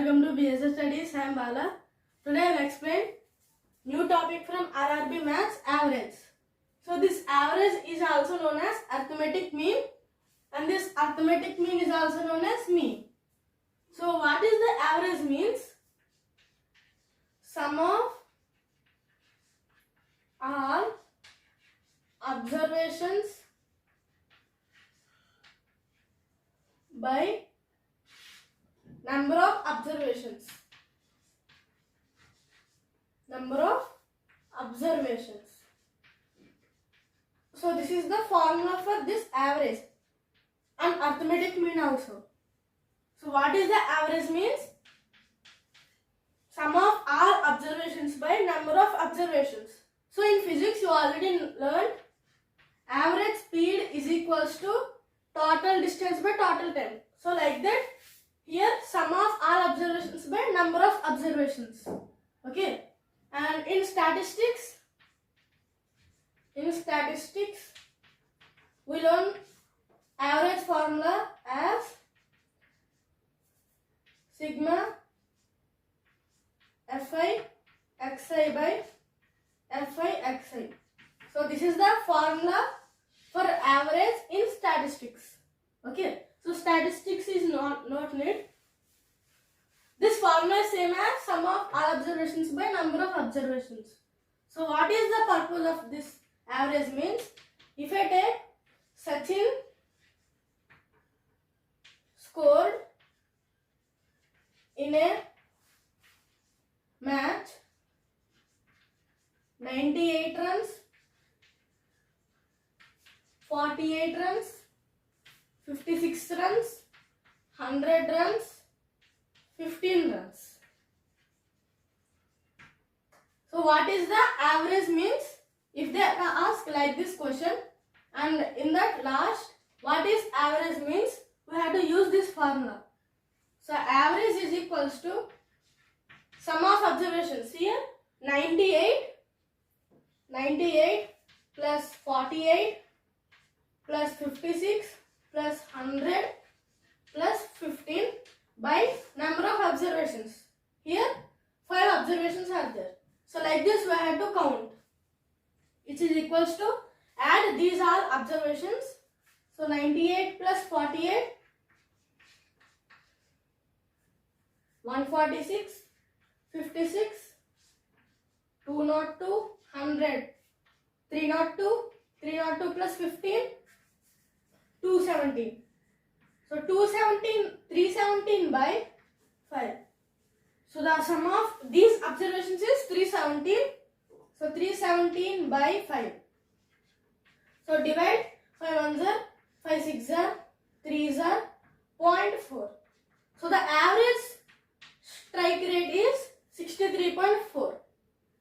Welcome to BSS Studies. I am Bala. Today I will explain new topic from RRB Maths, average. So this average is also known as arithmetic mean, and this arithmetic mean is also known as mean. So what is the average means? Sum of all observations by number of observations. Number of observations. So this is the formula for this average and arithmetic mean also. So what is the average means? Sum of all observations by number of observations. So in physics you already learned average speed is equals to total distance by total time. So like that, here sum of all observations by number of observations. Okay. And in statistics we learn average formula as sigma fi xi by fi xi. So this is the formula for average in statistics. Okay. So statistics is not need. This formula is same as sum of all observations by number of observations. So what is the purpose of this average means? If I take Sachin scored in a match 98 runs, 48 runs, 56 runs, 100 runs, 15 runs. So what is the average means? If they ask like this question, and in that last what is average means, we have to use this formula. So average is equals to sum of observations. Here 98 plus 48 plus 56 plus 100 plus 15 by number of observations. Here 5 observations are there. So like this we have to count. It is equals to add these all observations. So 98 plus 48, 146, 56, 202, 100, 302, 302 plus 15, 217. So 317 by 5. So the sum of these observations is 317. So 317 by 5. So divide 5 ones are 5 6 are 3 are 0.4. So the average strike rate is 63.4.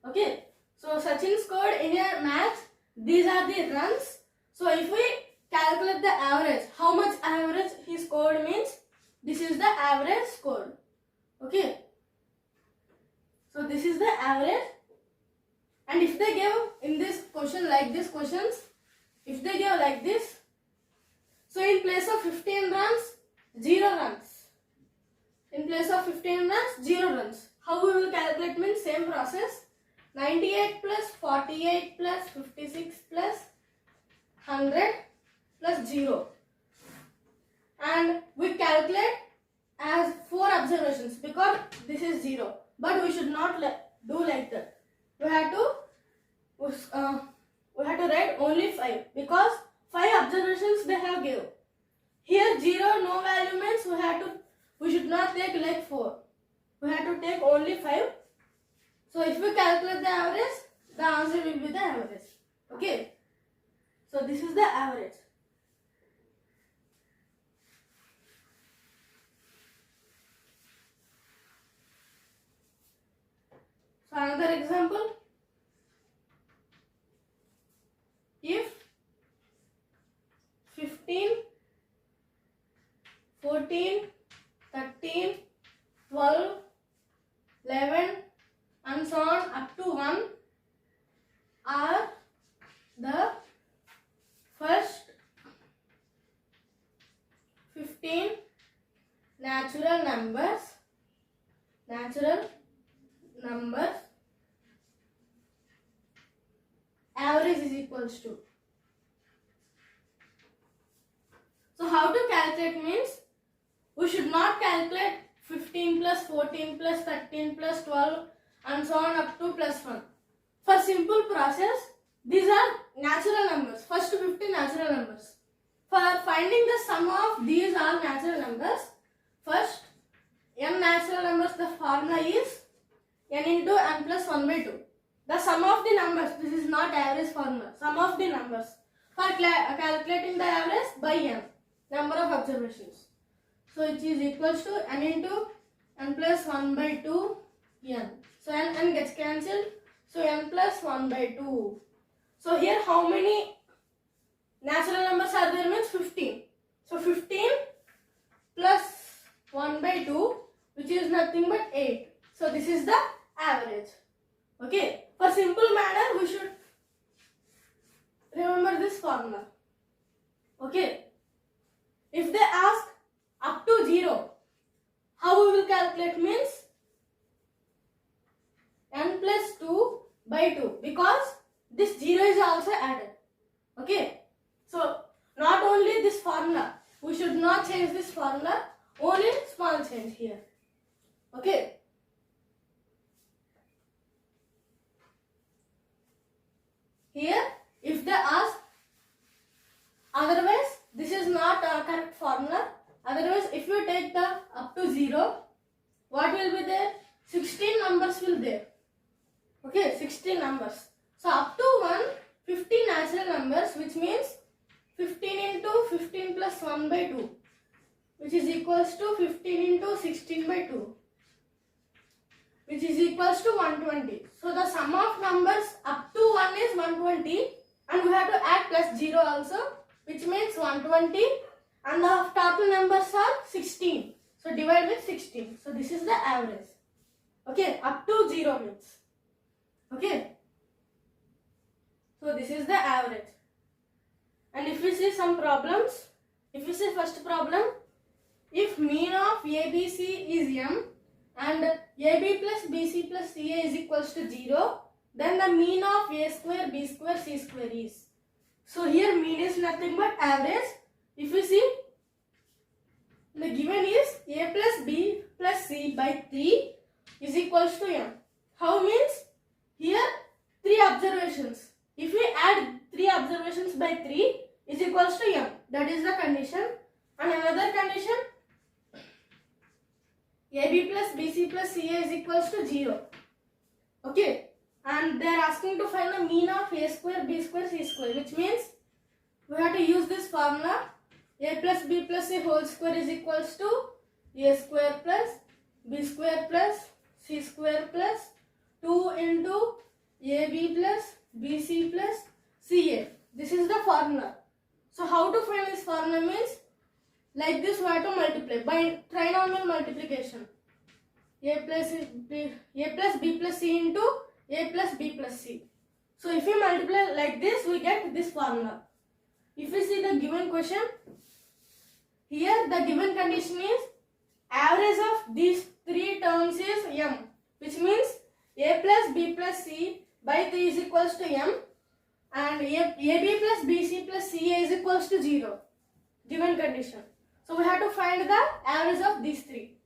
Okay. So Sachin scored in a match. These are the runs. So if we calculate the average, how much average he scored means this is the average scored. Okay. So this is the average. And if they give in this question like this questions, if they give like this, so in place of 15 runs, 0 runs. In place of 15 runs, 0 runs. How we will calculate means same process. 98 plus 48 plus 56 plus 100 plus 0. And we calculate as 4 observations because this is 0. But we should not do like that. We have to write only 5 because 5 observations they have given. Here 0 no value means we should not take like 4. We have to take only 5. So if we calculate the average, the answer will be the average. Okay. So this is the average. So another example. If 15, 14, 13, 12, 11 and so on up to 1 are the first 15 natural numbers natural numbers average is equals to. So how to calculate means we should not calculate 15 plus 14 plus 13 plus 12 and so on up to plus 1. For simple process, these are natural numbers. First 50 natural numbers. For finding the sum of these all natural numbers, first n natural numbers, the formula is n into n plus 1 by 2. The sum of the numbers, this is not average formula, sum of the numbers. For calculating the average by n, number of observations. So it is equals to n into n plus 1 by 2 n. So n gets cancelled. So n plus 1 by 2. So here how many natural numbers are there means 15. So 15 plus 1 by 2, which is nothing but 8. So this is the average. Okay. For simple manner, we should remember this formula. Okay. If they ask up to 0, how we will calculate means n plus 2 by 2, because this 0 is also added. Okay. So not only this formula, we should not change this formula, only small change here. Okay. Here, if they ask, otherwise this is not a correct formula. Otherwise, if you take the up to 0, what will be there? 16 numbers will there. Okay, 16 numbers. So up to 1, 50 natural numbers, which means 15 into 15 plus 1 by 2, which is equals to 15 into 16 by 2, which is equals to 120. So the sum of numbers up to 1 is 120, and we have to add plus 0 also, which means 120, and the total numbers are 16. So divide with 16. So this is the average. Okay, up to 0 means. Okay. So this is the average. And if we see some problems, if we see first problem, if mean of ABC is m and AB plus BC plus CA is equals to 0, then the mean of A square, B square, C square is. So here mean is nothing but average. If you see, the given is A plus B plus C by 3 is equals to m. How means? Here 3 observations. If we add 3 observations by 3 is equals to m. That is the condition. And another condition, AB plus BC plus CA is equals to 0. Okay. And they are asking to find the mean of A square, B square, C square, which means we have to use this formula. A plus B plus C whole square is equals to A square plus B square plus C square plus 2 into AB plus BC plus CA. This is the formula. So how to find this formula means, like this we have to multiply by trinomial multiplication. A plus B plus C into A plus B plus C. So if we multiply like this, we get this formula. If we see the given question, here the given condition is average of these 3 terms is m, which means A plus B plus C by 3 is equals to m, and AB plus BC plus CA is equals to 0. Given condition. So we have to find the average of these 3.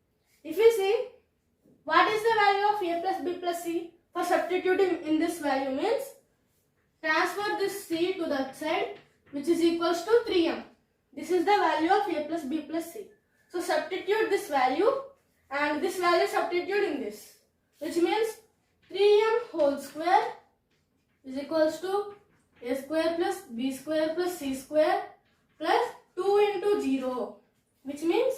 If we see, what is the value of A plus B plus C? For substituting in this value means, transfer this C to that side, which is equals to 3m. This is the value of A plus B plus C. So substitute this value and this value substitute in this, which means 3m whole square is equals to A square plus B square plus C square plus 2 into 0, which means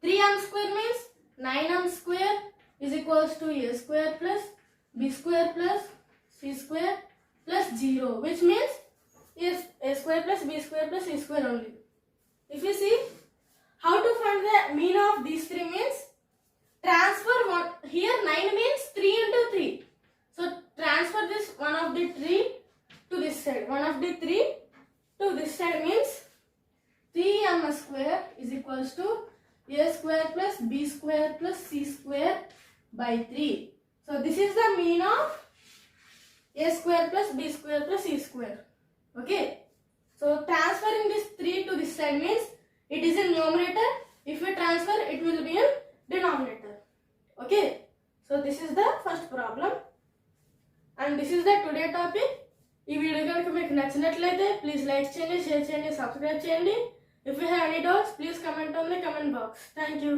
3m square means 9m square is equals to A square plus B square plus C square plus 0, which means is A square plus B square plus C square only. If you see, how to find the mean of these 3 means, transfer one, here 9 means 3 into 3. So transfer this one of the 3 to this side. One of the 3 to this side means 3m square is equals to A square plus B square plus C square by 3. So this is the mean of a square plus b square plus c square. Okay. So transferring this 3 to this side means it is in numerator. If we transfer, it will be in denominator. Okay. So this is the first problem. And this is the today topic. ఈ video కనుక మీకు నచ్చినట్లయితే please like చేయండి, share చేయండి, subscribe చేయండి. If you have any doubts, please comment on the comment box. Thank you.